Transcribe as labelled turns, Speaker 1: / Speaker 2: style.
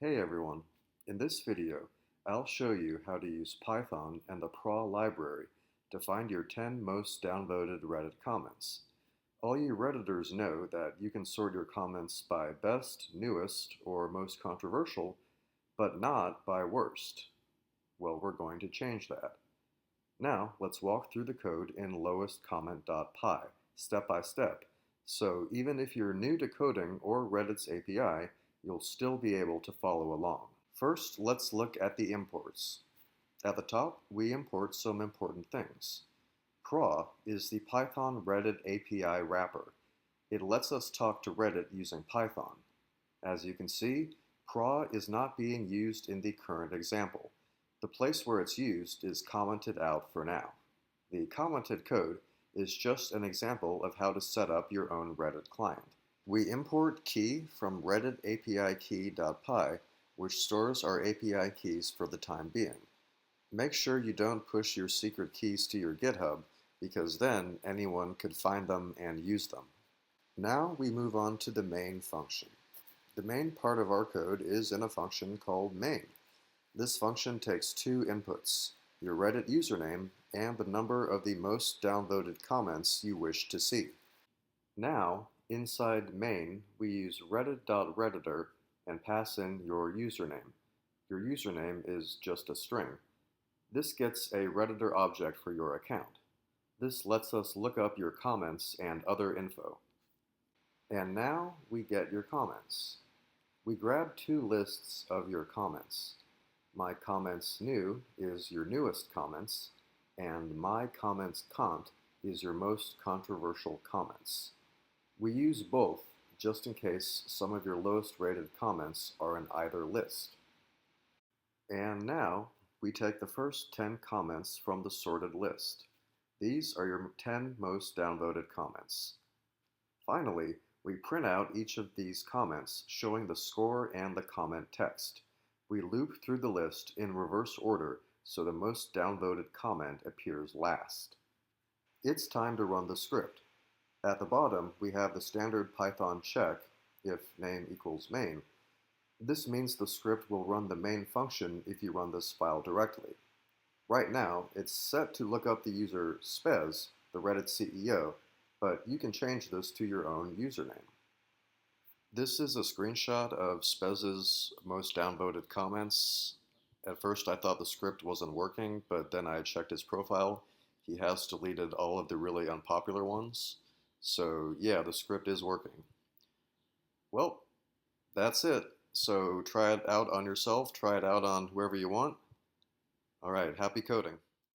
Speaker 1: Hey everyone, in this video I'll show you how to use Python and the PRA library to find your 10 most downvoted Reddit comments. All you Redditors know that you can sort your comments by best, newest, or most controversial, but not by worst. Well, we're going to change that. Now let's walk through the code in lowestcomment.py step by step, so even if you're new to coding or Reddit's API, you'll still be able to follow along. First, let's look at the imports. At the top, we import some important things. PRA is the Python Reddit API wrapper. It lets us talk to Reddit using Python. As you can see, PRA is not being used in the current example. The place where it's used is commented out for now. The commented code is just an example of how to set up your own Reddit client. We import key from Reddit API key.py, which stores our API keys for the time being. Make sure you don't push your secret keys to your GitHub, because then anyone could find them and use them. Now we move on to the main function. The main part of our code is in a function called main. This function takes two inputs, your Reddit username and the number of the most downvoted comments you wish to see. Now, inside main, we use reddit.redditor and pass in your username. Your username is just a string. This gets a Redditor object for your account. This lets us look up your comments and other info. And now we get your comments. We grab two lists of your comments. My comments new is your newest comments, and my comments cont is your most controversial comments. We use both just in case some of your lowest rated comments are in either list. And now we take the first 10 comments from the sorted list. These are your 10 most downvoted comments. Finally, we print out each of these comments showing the score and the comment text. We loop through the list in reverse order so the most downvoted comment appears last. It's time to run the script. At the bottom, we have the standard Python check if name equals main. This means the script will run the main function if you run this file directly. Right now, it's set to look up the user spez, the Reddit CEO, but you can change this to your own username. This is a screenshot of Spez's most downvoted comments. At first I thought the script wasn't working, but then I checked his profile. He has deleted all of the really unpopular ones. So yeah, the script is working. Well, that's it. So try it out on yourself, try it out on whoever you want. All right, happy coding.